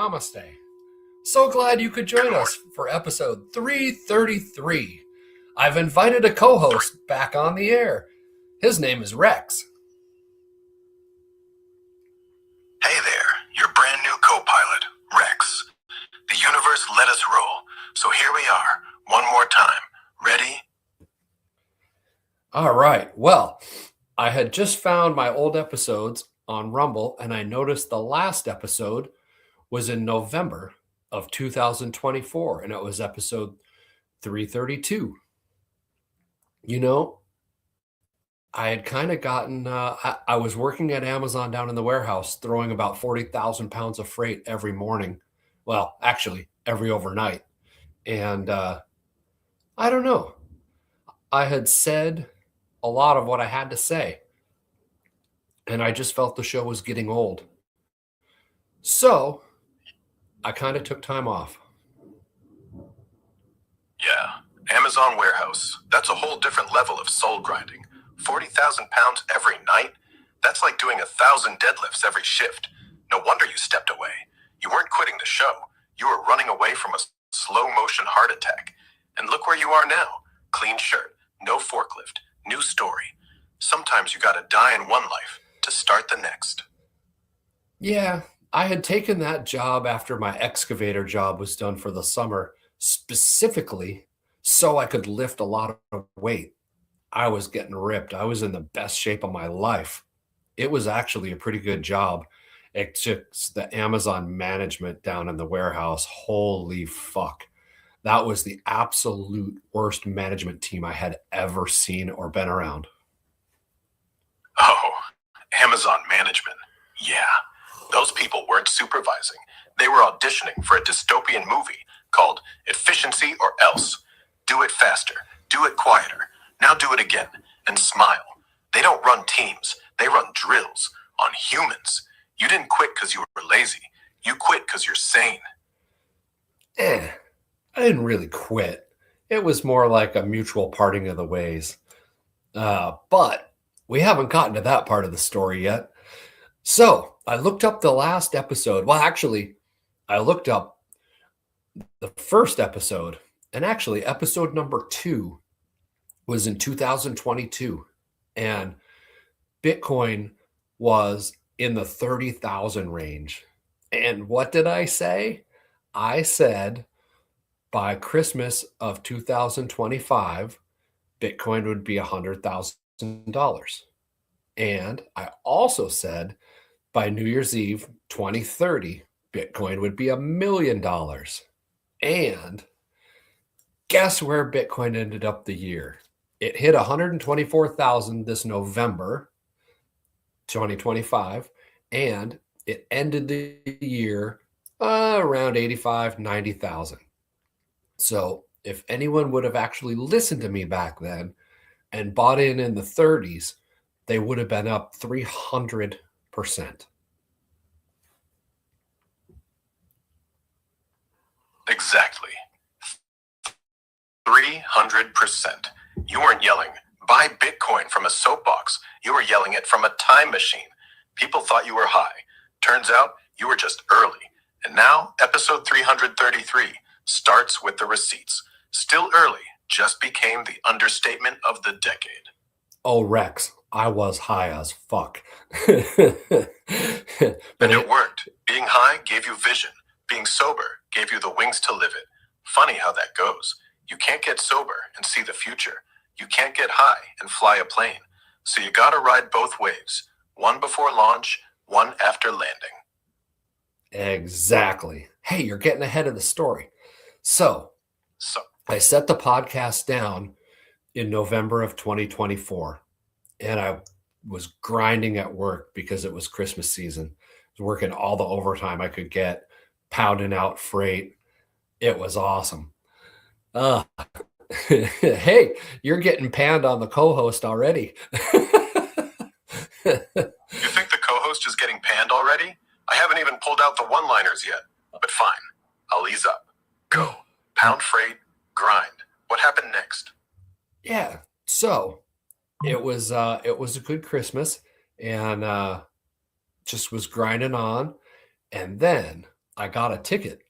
Namaste. So glad you could join us for episode 333. I've invited a co-host back on the air. His name is Rex. Hey there, your brand new co-pilot, Rex. The universe let us roll, so here we are, one more time. Ready? All right, well, I had just found my old episodes on Rumble, and I noticed the last episode was in November of 2024, and it was episode 332. You know, I had kind of gotten, I was working at Amazon down in the warehouse, throwing about 40,000 pounds of freight every morning. Well, actually, every overnight. And I don't know. I had said a lot of what I had to say. And I just felt the show was getting old. So I kind of took time off. Yeah, Amazon warehouse. That's a whole different level of soul grinding. 40,000 pounds every night? That's like doing 1,000 deadlifts every shift. No wonder you stepped away. You weren't quitting the show. You were running away from a slow motion heart attack. And look where you are now. Clean shirt, no forklift, new story. Sometimes you gotta die in one life to start the next. Yeah, I had taken that job after my excavator job was done for the summer, specifically so I could lift a lot of weight. I was getting ripped. I was in the best shape of my life. It was actually a pretty good job. It's just the Amazon management down in the warehouse. Holy fuck. That was the absolute worst management team I had ever seen or been around. Oh, Amazon management. Yeah, those people weren't supervising. They were auditioning for a dystopian movie called Efficiency or Else. Do it faster. Do it quieter. Now do it again and smile. They don't run teams. They run drills on humans. You didn't quit because you were lazy. You quit because you're sane. I didn't really quit. It was more like a mutual parting of the ways. But we haven't gotten to that part of the story yet. So I looked up the last episode. Well, actually, I looked up the first episode, and actually episode number 2 was in 2022, and Bitcoin was in the 30,000 range. And what did I say? I said by Christmas of 2025, Bitcoin would be $100,000. And I also said by New Year's Eve 2030, Bitcoin would be $1 million. And guess where Bitcoin ended up the year? It hit 124,000 this November 2025, and it ended the year around 85, 90,000. So if anyone would have actually listened to me back then and bought in the 30s, they would have been up 300%. Exactly. 300%. You weren't yelling, buy Bitcoin from a soapbox. You were yelling it from a time machine. People thought you were high. Turns out you were just early. And now, episode 333 starts with the receipts. Still early just became the understatement of the decade. Oh, Rex, I was high as fuck. And it worked. Being high gave you vision. Being sober gave you the wings to live it. Funny how that goes. You can't get sober and see the future. You can't get high and fly a plane. So you gotta ride both waves. One before launch, one after landing. Exactly. Hey, you're getting ahead of the story. So I set the podcast down in November of 2024, and I was grinding at work because it was Christmas season. I was working all the overtime I could get, pounding out freight. It was awesome. Hey, you're getting panned on the co-host already. You think the co-host is getting panned already? I haven't even pulled out the one-liners yet, but fine. I'll ease up. Go. Pound freight, grind. What happened next? Yeah. So it was a good Christmas, and just was grinding on. And then I got a ticket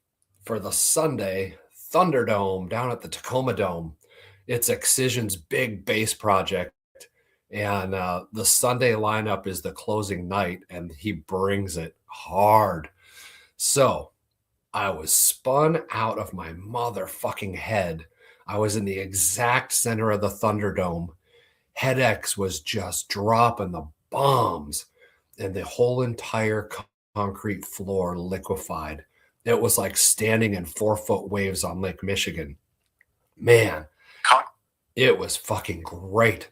for the Sunday Thunderdome down at the Tacoma Dome. It's Excision's big bass project. And the Sunday lineup is the closing night, and he brings it hard. So I was spun out of my motherfucking head. I was in the exact center of the Thunderdome. HeadX was just dropping the bombs, and the whole entire concrete floor liquefied. It was like standing in 4-foot waves on Lake Michigan. Man, it was fucking great.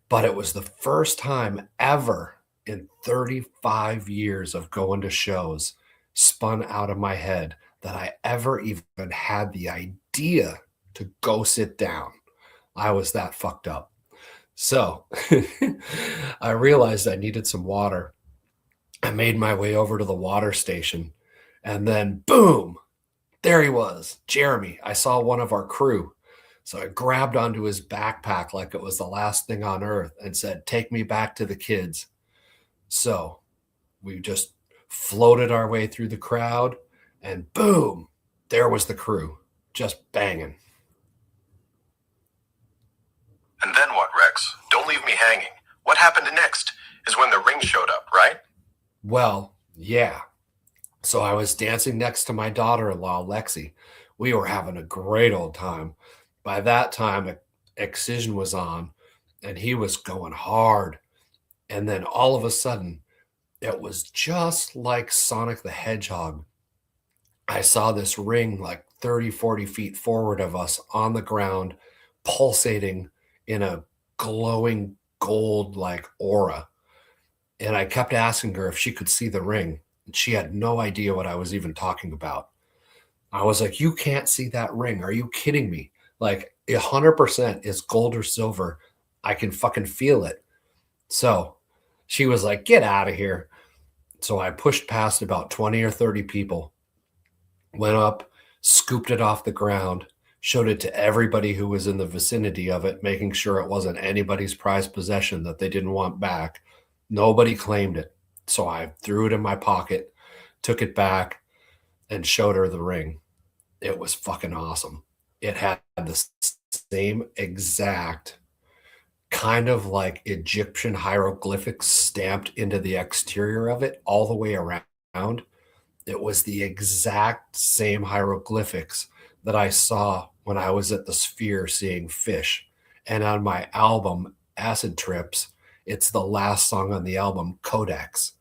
But it was the first time ever in 35 years of going to shows spun out of my head that I ever even had the idea to go sit down. I was that fucked up. So I realized I needed some water. I made my way over to the water station, and then boom, there he was, Jeremy. I saw one of our crew. So I grabbed onto his backpack like it was the last thing on earth and said, "Take me back to the kids." So we just floated our way through the crowd, and boom, there was the crew, just banging. And then what, Rex? Don't leave me hanging. What happened next is when the ring showed up, right? Well, yeah. So I was dancing next to my daughter-in-law, Lexi. We were having a great old time. By that time, Excision was on, and he was going hard. And then all of a sudden, it was just like Sonic the Hedgehog. I saw this ring like 30, 40 feet forward of us on the ground, pulsating in a glowing gold-like aura. And I kept asking her if she could see the ring, and she had no idea what I was even talking about. I was like, "You can't see that ring. Are you kidding me? Like 100% is gold or silver. I can fucking feel it." So she was like, "Get out of here." So I pushed past about 20 or 30 people, went up, scooped it off the ground, showed it to everybody who was in the vicinity of it, making sure it wasn't anybody's prized possession that they didn't want back. Nobody claimed it. So I threw it in my pocket, took it back, and showed her the ring. It was fucking awesome. It had the same exact kind of like Egyptian hieroglyphics stamped into the exterior of it all the way around. It was the exact same hieroglyphics that I saw when I was at the Sphere seeing Fish. And on my album, Acid Trips, it's the last song on the album, Codex.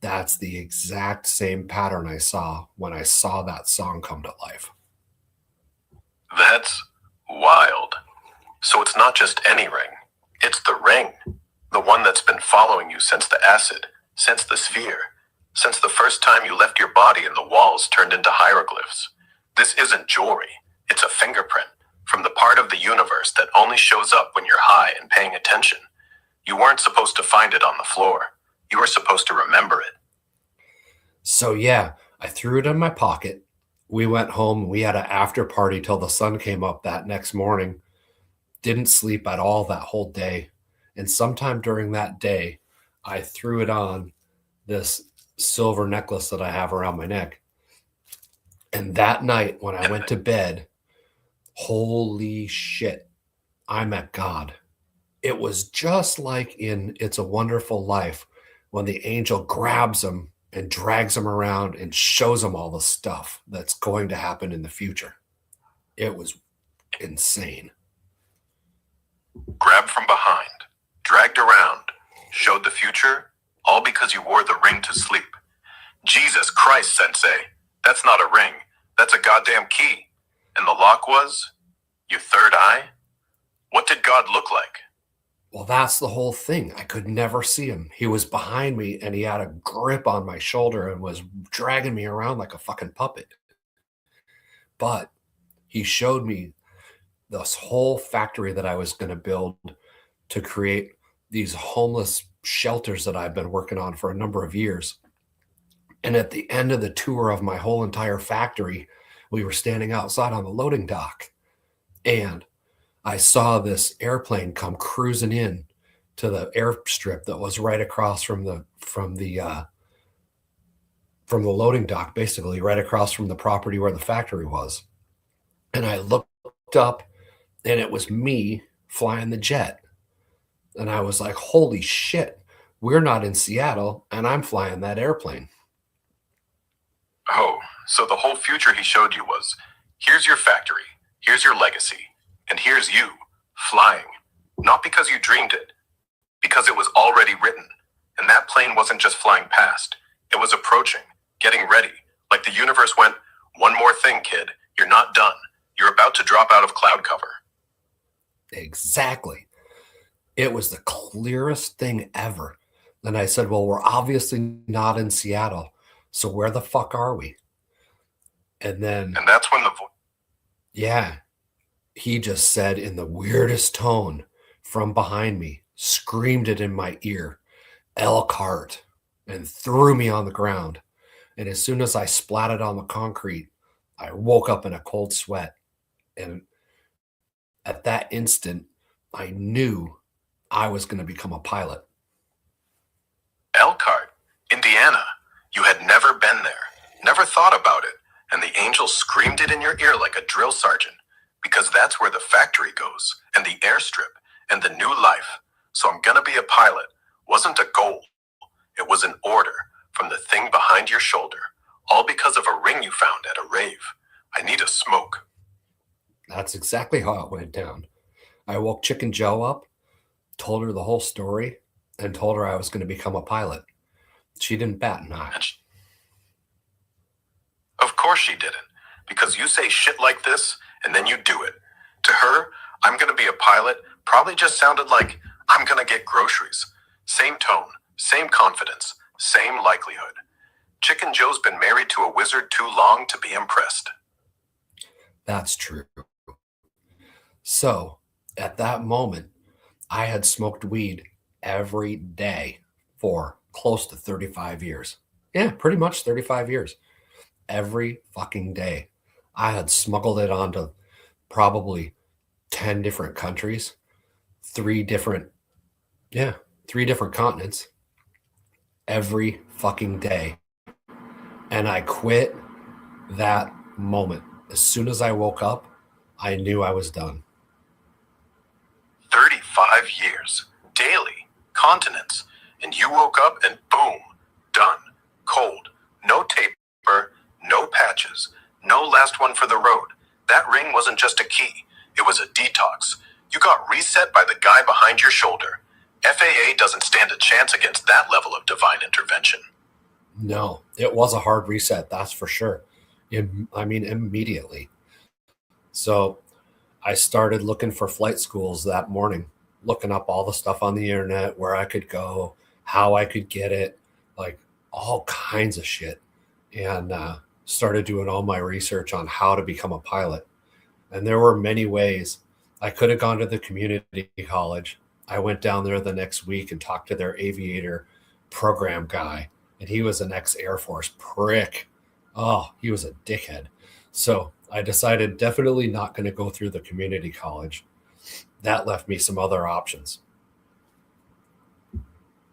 That's the exact same pattern I saw when I saw that song come to life. That's wild. So it's not just any ring. It's the ring. The one that's been following you since the acid, since the Sphere, since the first time you left your body and the walls turned into hieroglyphs. This isn't jewelry. It's a fingerprint from the part of the universe that only shows up when you're high and paying attention. You weren't supposed to find it on the floor. You were supposed to remember it. So yeah, I threw it in my pocket. We went home. We had an after party till the sun came up that next morning. Didn't sleep at all that whole day. And sometime during that day, I threw it on this silver necklace that I have around my neck. And that night when I went to bed, holy shit, I met God. It was just like in It's a Wonderful Life when the angel grabs him and drags him around and shows him all the stuff that's going to happen in the future. It was insane. Grabbed from behind, dragged around, showed the future, all because you wore the ring to sleep. Jesus Christ, Sensei. That's not a ring. That's a goddamn key. And the lock was your third eye? What did God look like? Well, that's the whole thing. I could never see him. He was behind me and he had a grip on my shoulder and was dragging me around like a fucking puppet. But he showed me this whole factory that I was going to build to create these homeless shelters that I've been working on for a number of years. And at the end of the tour of my whole entire factory, we were standing outside on the loading dock, and I saw this airplane come cruising in to the airstrip that was right across from the from the loading dock, basically right across from the property where the factory was. And I looked up, and it was me flying the jet. And I was like, holy shit, we're not in Seattle, and I'm flying that airplane. Oh, so the whole future he showed you was, here's your factory, here's your legacy, and here's you, flying. Not because you dreamed it, because it was already written. And that plane wasn't just flying past, it was approaching, getting ready. Like the universe went, one more thing, kid, you're not done. You're about to drop out of cloud cover. Exactly. It was the clearest thing ever. And I said, well, we're obviously not in Seattle. So where the fuck are we? And that's when yeah, he just said in the weirdest tone from behind me, screamed it in my ear, Elkhart, and threw me on the ground. And as soon as I splatted on the concrete, I woke up in a cold sweat. And at that instant, I knew I was going to become a pilot. Elkhart, Indiana. You had never been there, never thought about it, and the angel screamed it in your ear like a drill sergeant, because that's where the factory goes, and the airstrip, and the new life. So I'm gonna be a pilot wasn't a goal. It was an order from the thing behind your shoulder, all because of a ring you found at a rave. I need a smoke. That's exactly how it went down. I woke Chicken Joe up, told her the whole story, and told her I was going to become a pilot. She didn't bat an eye. Of course she didn't, because you say shit like this, and then you do it. To her, I'm gonna be a pilot probably just sounded like, I'm gonna get groceries. Same tone, same confidence, same likelihood. Chicken Joe's been married to a wizard too long to be impressed. That's true. So, at that moment, I had smoked weed every day for close to 35 years. Yeah, pretty much 35 years. Every fucking day. I had smuggled it onto probably 10 different countries, three different continents every fucking day. And I quit that moment. As soon as I woke up, I knew I was done. 35 years, daily, continents, and you woke up and boom, done, cold, no taper, no patches, no last one for the road. That ring wasn't just a key, it was a detox. You got reset by the guy behind your shoulder. FAA doesn't stand a chance against that level of divine intervention. No, it was a hard reset, that's for sure. Immediately. So I started looking for flight schools that morning, looking up all the stuff on the internet, where I could go, how I could get it, like all kinds of shit. And started doing all my research on how to become a pilot. And there were many ways. I could have gone to the community college. I went down there the next week and talked to their aviator program guy. And he was an ex-Air Force prick. Oh, he was a dickhead. So I decided definitely not going to go through the community college. That left me some other options.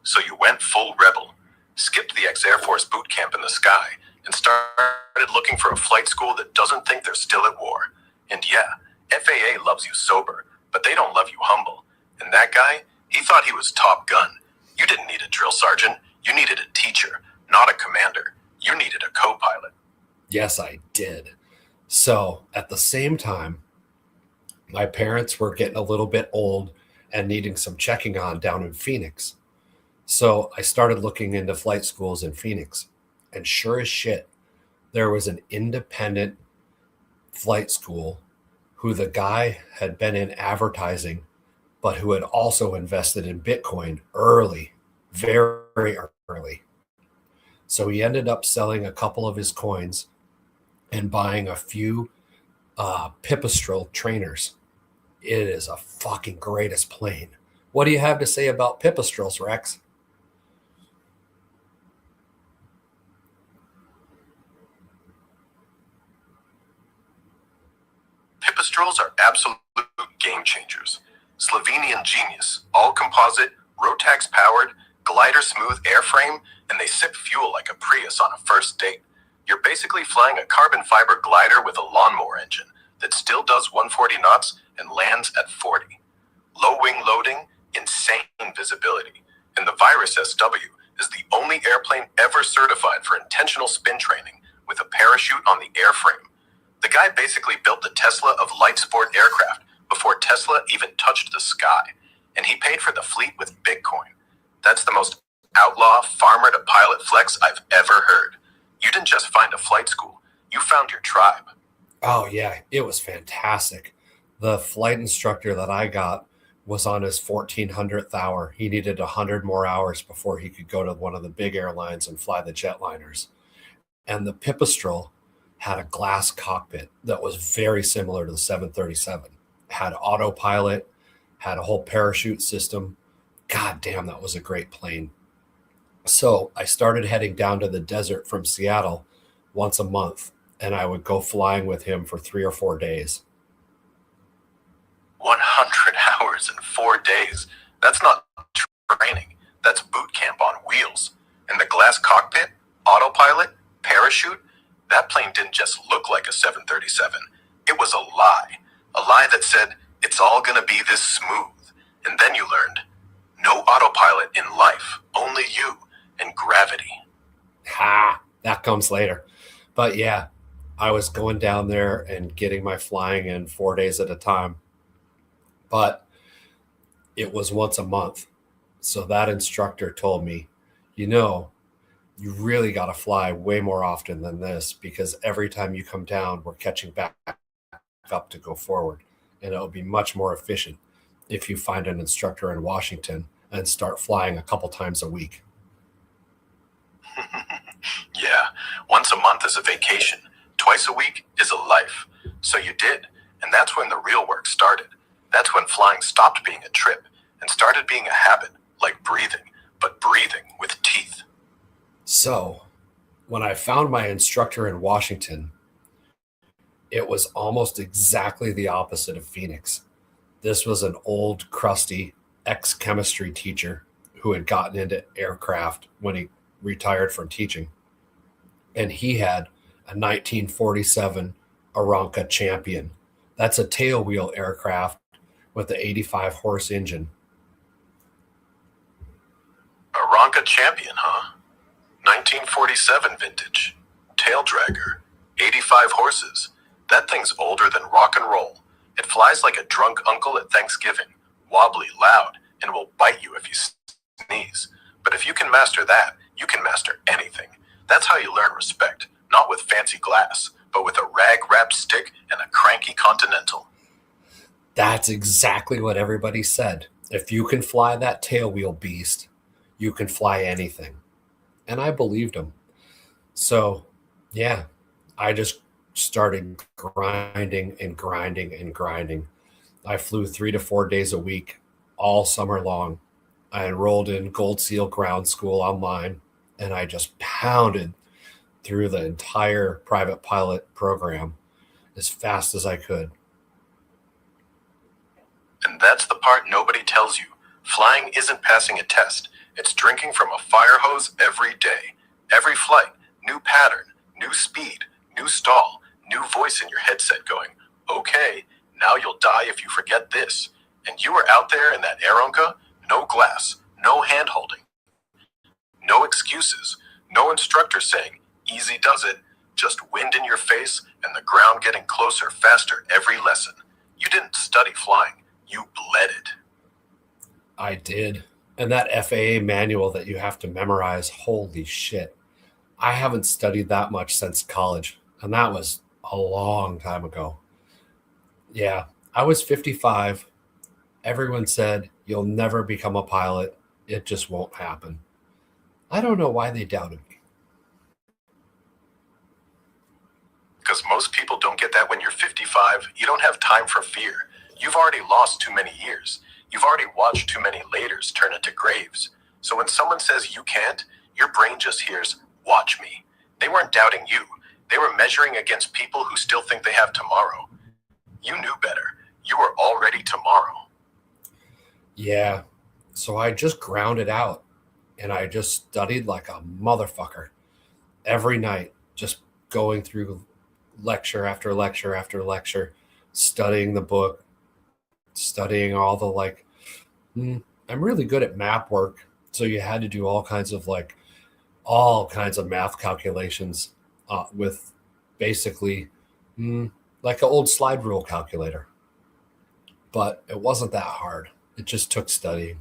So you went full rebel, skipped the ex-Air Force boot camp in the sky, and started looking for a flight school that doesn't think they're still at war. And yeah, FAA loves you sober, but they don't love you humble. And that guy, he thought he was Top Gun. You didn't need a drill sergeant. You needed a teacher, not a commander. You needed a co-pilot. Yes, I did. So at the same time, my parents were getting a little bit old and needing some checking on down in Phoenix. So I started looking into flight schools in Phoenix. And sure as shit, there was an independent flight school who the guy had been in advertising, but who had also invested in Bitcoin early, very early. So he ended up selling a couple of his coins and buying a few Pipistrel trainers. It is a fucking greatest plane. What do you have to say about Pipistrels, Rex? Pipistrels are absolute game changers. Slovenian genius, all composite, Rotax powered, Glider smooth airframe, and they sip fuel like a Prius on a first date. You're basically flying a carbon fiber glider with a lawnmower engine that still does 140 knots and lands at 40. Low wing loading, insane visibility. And the Virus SW is the only airplane ever certified for intentional spin training with a parachute on the airframe. The guy basically built the Tesla of light sport aircraft before Tesla even touched the sky, and he paid for the fleet with Bitcoin. That's the most outlaw farmer to pilot flex I've ever heard. You didn't just find a flight school, you found your tribe. Oh, yeah, it was fantastic. The flight instructor that I got was on his 1400th hour. He needed 100 more hours before he could go to one of the big airlines and fly the jetliners. And the Pipistrel had a glass cockpit that was very similar to the 737. Had autopilot, had a whole parachute system. God damn, that was a great plane. So I started heading down to the desert from Seattle once a month, and I would go flying with him for 3 or 4 days. 100 hours in 4 days. That's not training. That's boot camp on wheels. And the glass cockpit, autopilot, parachute, that plane didn't just look like a 737. It was a lie. A lie that said, it's all gonna be this smooth. And then you learned, no autopilot in life, only you and gravity. Ha, that comes later. But yeah, I was going down there and getting my flying in 4 days at a time. But it was once a month. So that instructor told me, you really got to fly way more often than this, because every time you come down, we're catching back up to go forward. And it'll be much more efficient if you find an instructor in Washington and start flying a couple times a week. Yeah, once a month is a vacation. Twice a week is a life. So you did. And that's when the real work started. That's when flying stopped being a trip and started being a habit, like breathing, but breathing with teeth. So when I found my instructor in Washington, it was almost exactly the opposite of Phoenix. This was an old, crusty ex-chemistry teacher who had gotten into aircraft when he retired from teaching. And he had a 1947 Aranca Champion. That's a tailwheel aircraft with an 85 horse engine. Aranca Champion, huh? 1947 vintage. Tail dragger. 85 horses. That thing's older than rock and roll. It flies like a drunk uncle at Thanksgiving. Wobbly, loud, and will bite you if you sneeze. But if you can master that, you can master anything. That's how you learn respect. Not with fancy glass, but with a rag-wrapped stick and a cranky Continental. That's exactly what everybody said. If you can fly that tailwheel beast, you can fly anything. And I believed him. So, yeah, I just started grinding and grinding and grinding. I flew 3 to 4 days a week all summer long. I enrolled in Gold Seal Ground School online, and I just pounded through the entire private pilot program as fast as I could. And that's the part nobody tells you. Flying isn't passing a test. It's drinking from a fire hose every day. Every flight, new pattern, new speed, new stall, new voice in your headset going, okay, now you'll die if you forget this. And you were out there in that Aeronca, no glass, no hand holding, no excuses, no instructor saying, easy does it, just wind in your face and the ground getting closer faster every lesson. You didn't study flying, you bled it. I did. And that FAA manual that you have to memorize, holy shit. I haven't studied that much since college, and that was a long time ago. Yeah, I was 55. Everyone said, you'll never become a pilot. It just won't happen. I don't know why they doubted me. Because most people don't get that when you're 55. You don't have time for fear. You've already lost too many years. You've already watched too many laters turn into graves. So when someone says you can't, your brain just hears, watch me. They weren't doubting you. They were measuring against people who still think they have tomorrow. You knew better. You were already tomorrow. Yeah, so I just ground it out. and I just studied like a motherfucker every night, just going through lecture after lecture after lecture, studying the book, studying all the like. I'm really good at map work, so you had to do all kinds of math calculations with basically like an old slide rule calculator. But it wasn't that hard. It just took studying.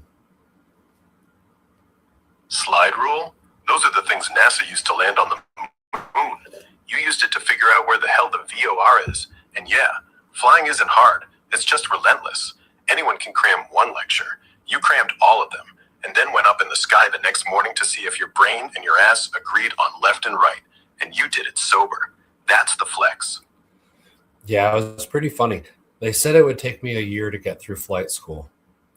Slide rule? Those are the things NASA used to land on the moon. You used it to figure out where the hell the VOR is. And yeah, flying isn't hard. It's just relentless. Anyone can cram one lecture. You crammed all of them, and then went up in the sky the next morning to see if your brain and your ass agreed on left and right. And you did it sober. That's the flex. Yeah, it was pretty funny. They said it would take me a year to get through flight school.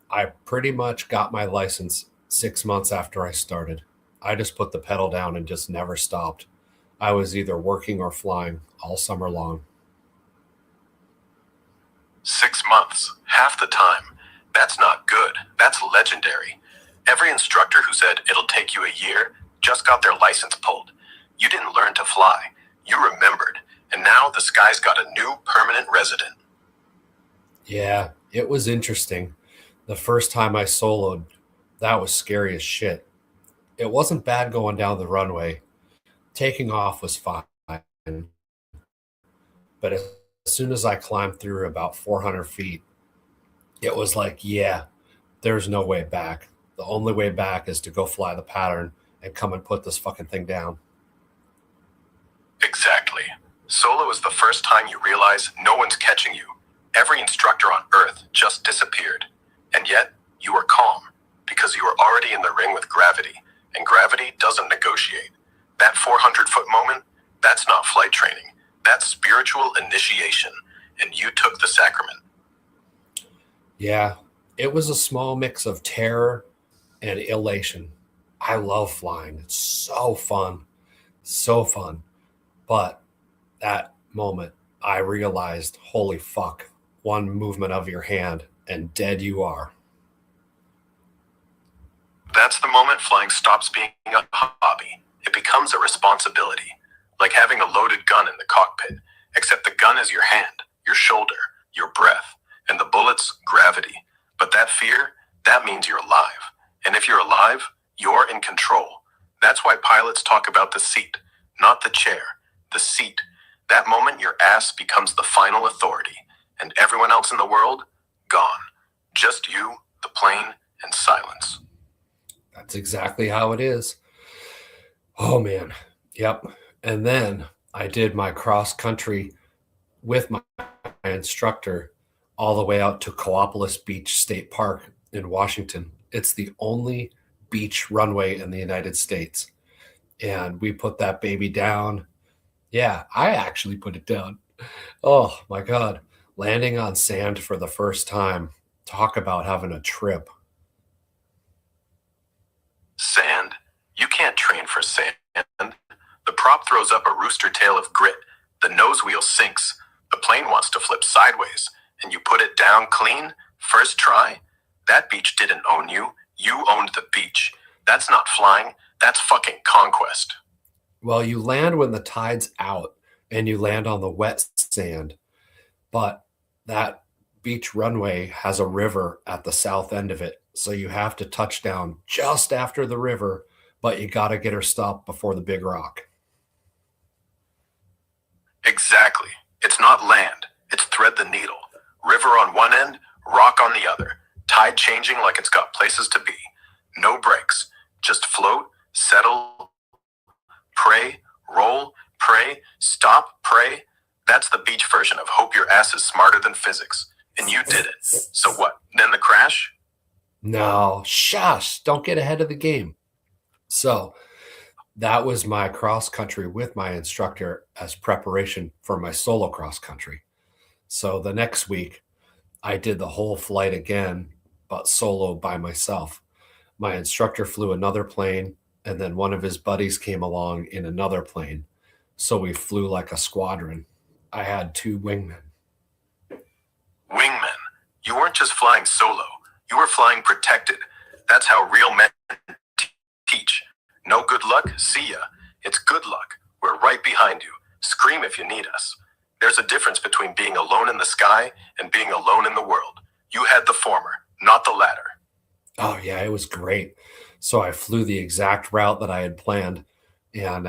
I pretty much got my license 6 months after I started. I just put the pedal down and just never stopped. I was either working or flying all summer long. 6 months, half the time. That's not good. That's legendary. Every instructor who said it'll take you a year just got their license pulled. You didn't learn to fly. You remembered. And now the sky's got a new permanent resident. Yeah, it was interesting. The first time I soloed, that was scary as shit. It wasn't bad going down the runway. Taking off was fine. But as soon as I climbed through about 400 feet, it was like, yeah, there's no way back. The only way back is to go fly the pattern and come and put this fucking thing down. Exactly. Solo is the first time you realize no one's catching you. Every instructor on Earth just disappeared. And yet, you were calm, because you were already in the ring with gravity, and gravity doesn't negotiate. That 400-foot moment, that's not flight training. That's spiritual initiation, and you took the sacrament. Yeah, it was a small mix of terror and elation. I love flying. It's so fun. So fun. But that moment, I realized, holy fuck, one movement of your hand and dead you are. That's the moment flying stops being a hobby. It becomes a responsibility. Like having a loaded gun in the cockpit, except the gun is your hand, your shoulder, your breath, and the bullets, gravity. But that fear, that means you're alive. And if you're alive, you're in control. That's why pilots talk about the seat, not the chair. The seat. That moment your ass becomes the final authority, and everyone else in the world, gone. Just you, the plane, and silence. That's exactly how it is. Oh man. Yep. And then I did my cross country with my instructor all the way out to Coapolis Beach State Park in Washington. It's the only beach runway in the United States. And we put that baby down. Yeah, I actually put it down. Oh my God. Landing on sand for the first time. Talk about having a trip. Sand? You can't train for sand. The prop throws up a rooster tail of grit. The nose wheel sinks. The plane wants to flip sideways. And you put it down clean? First try? That beach didn't own you. You owned the beach. That's not flying. That's fucking conquest. Well, you land when the tide's out and you land on the wet sand. But that beach runway has a river at the south end of it. So you have to touch down just after the river, but you got to get her stopped before the big rock. Exactly. It's not land. It's thread the needle. River on one end, rock on the other. Tide changing like it's got places to be. No brakes. Just float, settle, pray, roll, pray, stop, pray. That's the beach version of hope your ass is smarter than physics. And you did it. So what? Then the crash? No, shush, don't get ahead of the game. So that was my cross country with my instructor as preparation for my solo cross country. So the next week, I did the whole flight again, but solo by myself. My instructor flew another plane, and then one of his buddies came along in another plane. So we flew like a squadron. I had 2 wingmen. Wingmen. You weren't just flying solo. You were flying protected. That's how real men teach. No good luck? See ya. It's good luck. We're right behind you. Scream if you need us. There's a difference between being alone in the sky and being alone in the world. You had the former, not the latter. Oh, yeah, it was great. So I flew the exact route that I had planned. And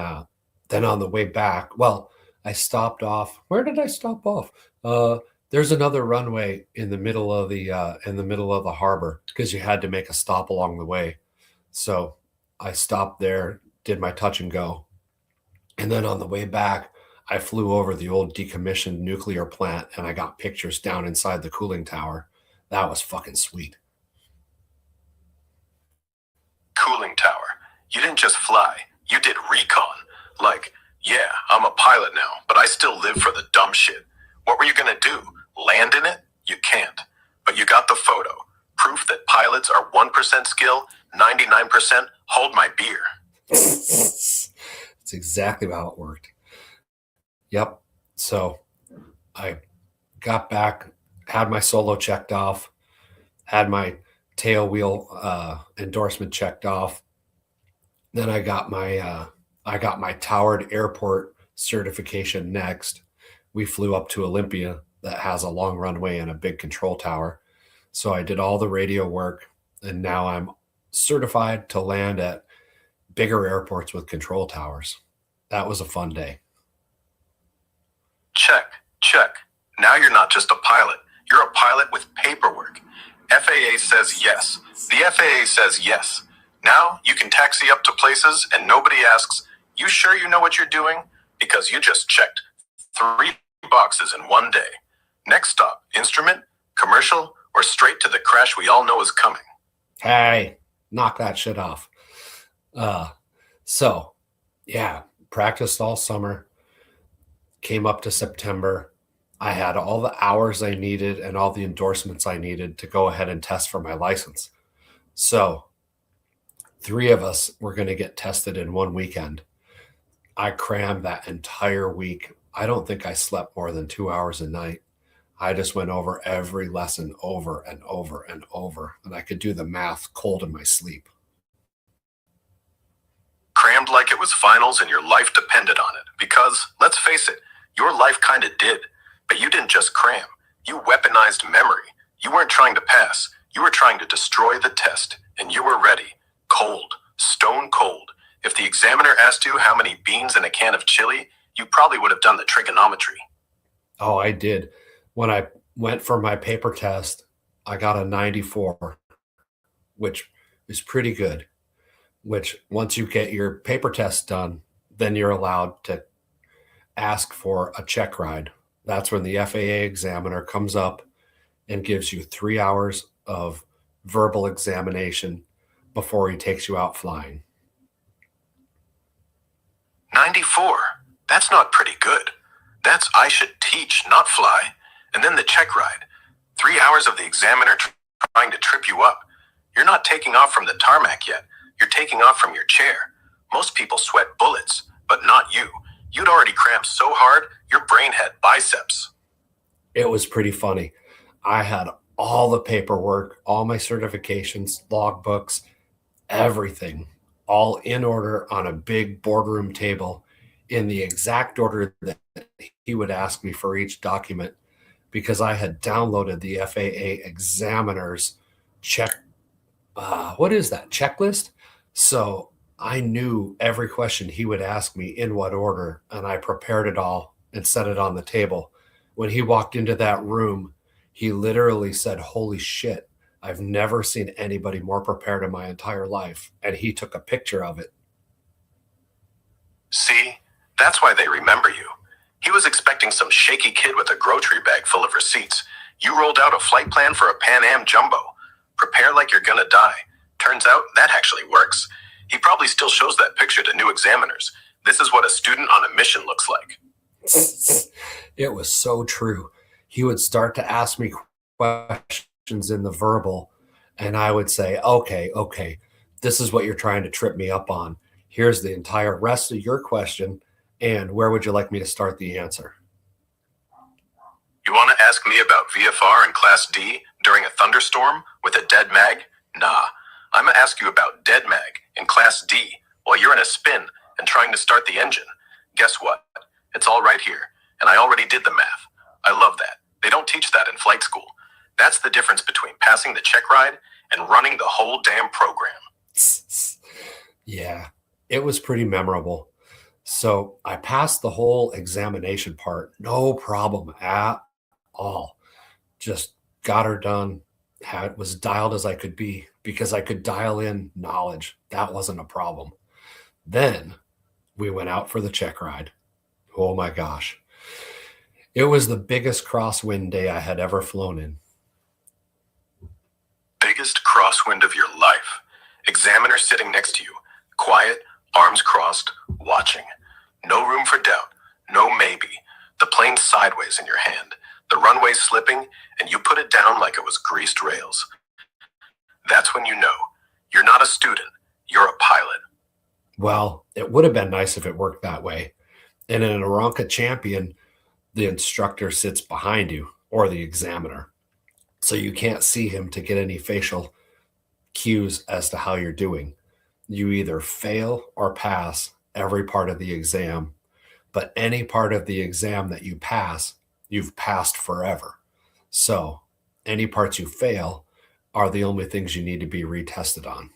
then on the way back, well, I stopped off. Where did I stop off? Uh, there's another runway in the middle of the harbor because you had to make a stop along the way. So I stopped there, did my touch and go. And then on the way back, I flew over the old decommissioned nuclear plant and I got pictures down inside the cooling tower. That was fucking sweet. Cooling tower. You didn't just fly. You did recon. Like, yeah, I'm a pilot now, but I still live for the dumb shit. What were you gonna do? Land in it? You can't. But you got the photo. Proof that pilots are 1% skill, 99% hold my beer. That's exactly how it worked. Yep. So I got back, had my solo checked off, had my tail wheel endorsement checked off. Then I got my towered airport certification next. We flew up to Olympia that has a long runway and a big control tower. So I did all the radio work and now I'm certified to land at bigger airports with control towers. That was a fun day. Check, check. Now you're not just a pilot. You're a pilot with paperwork. FAA says yes. The FAA says yes. Now you can taxi up to places and nobody asks, you sure you know what you're doing? Because you just checked 3 boxes in one day. Next stop, instrument, commercial, or straight to the crash we all know is coming. Hey, knock that shit off. So, yeah, practiced all summer, came up to September. I had all the hours I needed and all the endorsements I needed to go ahead and test for my license. So, 3 of us were going to get tested in one weekend. I crammed that entire week. I don't think I slept more than 2 hours a night. I just went over every lesson over and over and over, and I could do the math cold in my sleep. Crammed like it was finals and your life depended on it. Because, let's face it, your life kinda did. But you didn't just cram. You weaponized memory. You weren't trying to pass. You were trying to destroy the test. And you were ready. Cold. Stone cold. If the examiner asked you how many beans in a can of chili, you probably would have done the trigonometry. Oh, I did. When I went for my paper test, I got a 94, which is pretty good. Which, once you get your paper test done, then you're allowed to ask for a check ride. That's when the FAA examiner comes up and gives you 3 hours of verbal examination before he takes you out flying. 94. That's not pretty good. That's I should teach, not fly. And then the check ride. 3 hours of the examiner trying to trip you up. You're not taking off from the tarmac yet. You're taking off from your chair. Most people sweat bullets, but not you. You'd already crammed so hard, your brain had biceps. It was pretty funny. I had all the paperwork, all my certifications, logbooks, everything, all in order on a big boardroom table in the exact order that he would ask me for each document because I had downloaded the FAA examiner's checklist. So I knew every question he would ask me in what order, and I prepared it all and set it on the table. When he walked into that room, he literally said, "Holy shit, I've never seen anybody more prepared in my entire life." And he took a picture of it. See? That's why they remember you. He was expecting some shaky kid with a grocery bag full of receipts. You rolled out a flight plan for a Pan Am Jumbo. Prepare like you're gonna die. Turns out that actually works. He probably still shows that picture to new examiners. This is what a student on a mission looks like. It was so true. He would start to ask me questions in the verbal, and I would say, okay, this is what you're trying to trip me up on. Here's the entire rest of your question, and where would you like me to start the answer? You want to ask me about VFR in Class D during a thunderstorm with a dead mag? Nah, I'm going to ask you about dead mag in Class D while you're in a spin and trying to start the engine. Guess what? It's all right here, and I already did the math. I love that. They don't teach that in flight school. That's the difference between passing the check ride and running the whole damn program. Yeah, it was pretty memorable. So I passed the whole examination part, no problem at all. Just got her done. Had was dialed as I could be because I could dial in knowledge. That wasn't a problem. Then we went out for the check ride. Oh my gosh. It was the biggest crosswind day I had ever flown in. Biggest crosswind of your life. Examiner sitting next to you. Quiet, arms crossed, watching. No room for doubt. No maybe. The plane sideways in your hand. The runway slipping, and you put it down like it was greased rails. That's when you know. You're not a student. You're a pilot. Well, it would have been nice if it worked that way. And in an Aranca Champion, the instructor sits behind you or the examiner. So you can't see him to get any facial cues as to how you're doing. You either fail or pass every part of the exam, but any part of the exam that you pass, you've passed forever. So any parts you fail are the only things you need to be retested on.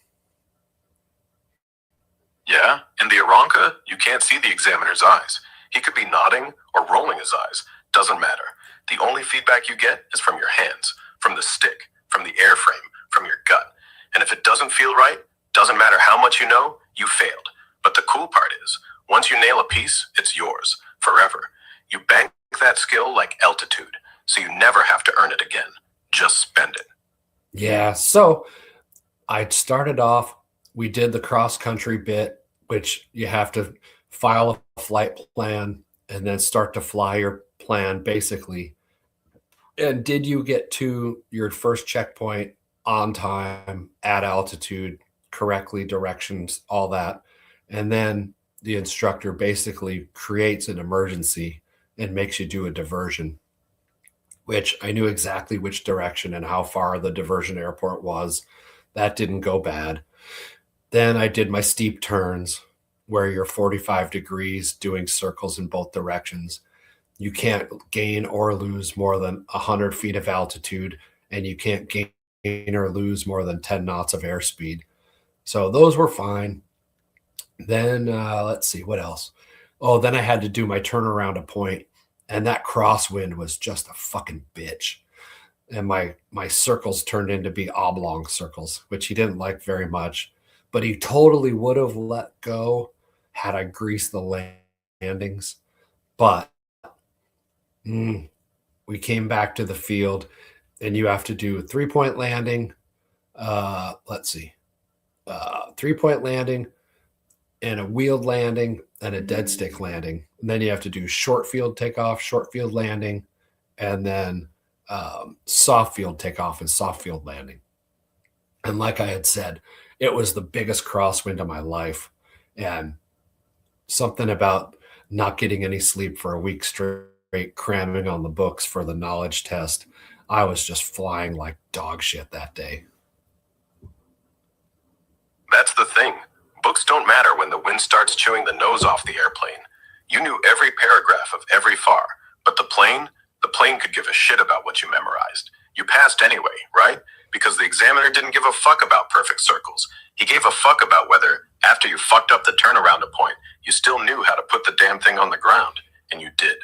Yeah, in the Aranca, you can't see the examiner's eyes. He could be nodding or rolling his eyes. Doesn't matter. The only feedback you get is from your hands, from the stick, from the airframe, from your gut. And if it doesn't feel right, doesn't matter how much you know, you failed. But the cool part is, once you nail a piece, it's yours, forever. You bank that skill like altitude, so you never have to earn it again. Just spend it. Yeah, so I started off, we did the cross country bit, which you have to file a flight plan and then start to fly your plan basically. And did you get to your first checkpoint on time, at altitude, correctly, directions, all that? And then the instructor basically creates an emergency and makes you do a diversion, which I knew exactly which direction and how far the diversion airport was. That didn't go bad. Then I did my steep turns where you're 45 degrees doing circles in both directions. You can't gain or lose more than 100 feet of altitude, and you can't gain or lose more than 10 knots of airspeed. So those were fine. Then let's see, what else? Oh, then I had to do my turnaround a point, and that crosswind was just a fucking bitch. And my circles turned into be oblong circles, which he didn't like very much. But he totally would have let go had I greased the landings. But we came back to the field, and you have to do a 3-point landing. Let's see, 3-point landing, and a wheeled landing, and a dead stick landing. And then you have to do short field takeoff, short field landing, and then soft field takeoff and soft field landing. And like I had said, it was the biggest crosswind of my life. And something about not getting any sleep for a week straight, cramming on the books for the knowledge test. I was just flying like dog shit that day. That's the thing. Books don't matter when the wind starts chewing the nose off the airplane. You knew every paragraph of every FAR, but the plane could give a shit about what you memorized. You passed anyway, right? Because the examiner didn't give a fuck about perfect circles. He gave a fuck about whether, after you fucked up the turnaround a point, you still knew how to put the damn thing on the ground. And you did.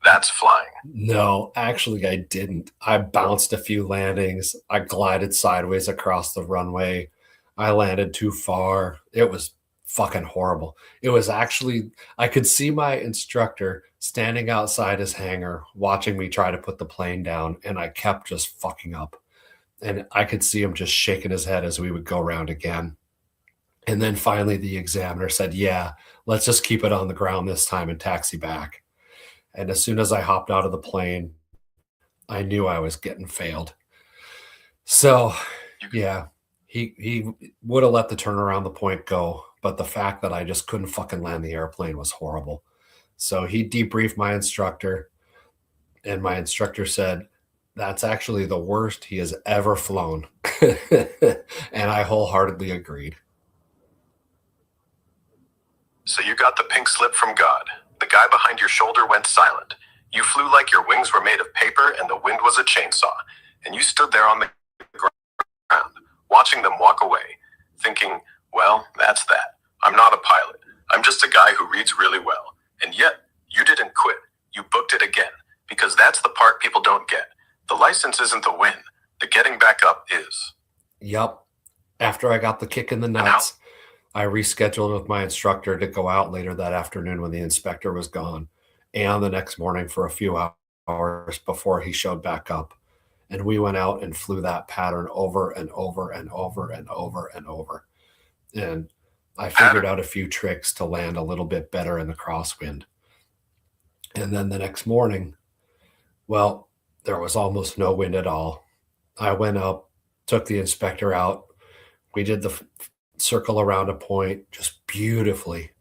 That's flying. No, actually, I didn't. I bounced a few landings. I glided sideways across the runway. I landed too far. It was fucking horrible. It was actually, I could see my instructor standing outside his hangar watching me try to put the plane down, and I kept just fucking up. And I could see him just shaking his head as we would go around again. And then finally the examiner said, yeah, let's just keep it on the ground this time and taxi back. And as soon as I hopped out of the plane, I knew I was getting failed. So, yeah, he would have let the turnaround the point go, but the fact that I just couldn't fucking land the airplane was horrible. So he debriefed my instructor, and my instructor said, that's actually the worst he has ever flown. And I wholeheartedly agreed. So you got the pink slip from God. The guy behind your shoulder went silent. You flew like your wings were made of paper and the wind was a chainsaw. And you stood there on the ground, watching them walk away, thinking, well, that's that. I'm not a pilot. I'm just a guy who reads really well. And yet, you didn't quit. You booked it again. Because that's the part people don't get. The license isn't the win. The getting back up is. Yup. After I got the kick in the nuts, I rescheduled with my instructor to go out later that afternoon when the inspector was gone, and the next morning for a few hours before he showed back up. And we went out and flew that pattern over and over and over and over and over. And I figured out a few tricks to land a little bit better in the crosswind. And then the next morning, well, there was almost no wind at all. I went up, took the inspector out. We did the circle around a point just beautifully.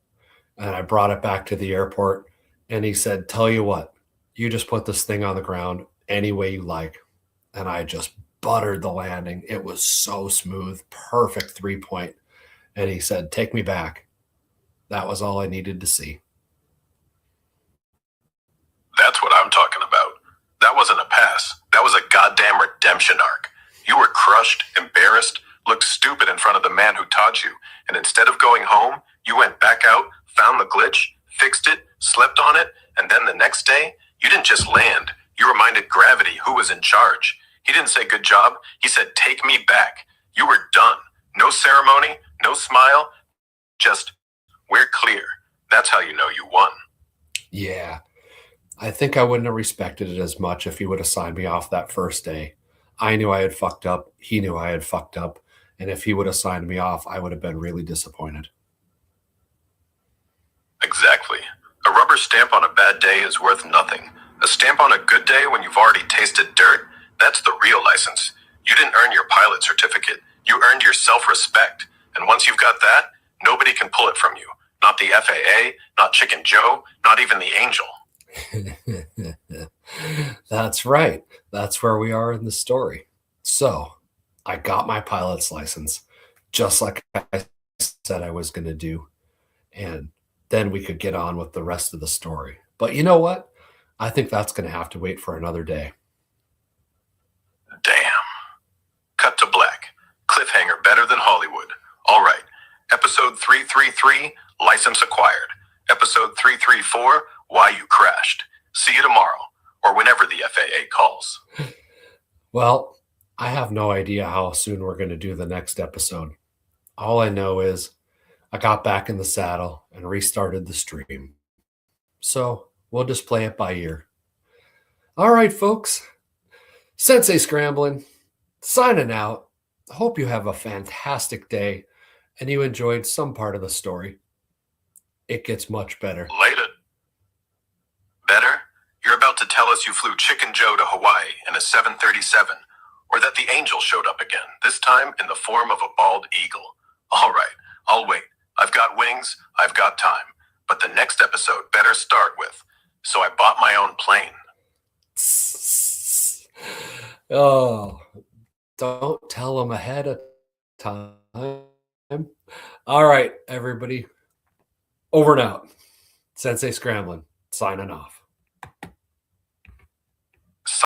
And I brought it back to the airport. And he said, tell you what, you just put this thing on the ground any way you like. And I just buttered the landing. It was so smooth, perfect 3-point. And he said, take me back. That was all I needed to see. That's what I'm talking about. That wasn't a pass. That was a goddamn redemption arc. You were crushed, embarrassed, looked stupid in front of the man who taught you. And instead of going home, you went back out, found the glitch, fixed it, slept on it, and then the next day, you didn't just land. You reminded gravity who was in charge. He didn't say good job. He said, take me back. You were done. No ceremony, no smile, just, we're clear. That's how you know you won. Yeah. I think I wouldn't have respected it as much if he would have signed me off that first day. I knew I had fucked up. He knew I had fucked up. And if he would have signed me off, I would have been really disappointed. Exactly. A rubber stamp on a bad day is worth nothing. A stamp on a good day when you've already tasted dirt, that's the real license. You didn't earn your pilot certificate. You earned your self-respect. And once you've got that, nobody can pull it from you. Not the FAA, not Chicken Joe, not even the angel. That's right. That's where we are in the story. So I got my pilot's license, just like I said I was going to do. And then we could get on with the rest of the story. But you know what? I think that's going to have to wait for another day. Damn. Cut to black. Cliffhanger better than Hollywood. All right. Episode 333, license acquired. Episode 334, why you crashed. See you tomorrow, or whenever the FAA calls. Well, I have no idea how soon we're going to do the next episode. All I know is I got back in the saddle and restarted the stream. So we'll just play it by ear. All right, folks. Sensei Scramblin, signing out. Hope you have a fantastic day and you enjoyed some part of the story. It gets much better. Later. Better? You're about to tell us you flew Chicken Joe to Hawaii in a 737, or that the angel showed up again, this time in the form of a bald eagle. All right, I'll wait. I've got wings, I've got time. But the next episode better start with, so I bought my own plane. Oh, don't tell them ahead of time. All right, everybody. Over and out. Sensei Scramblin, signing off.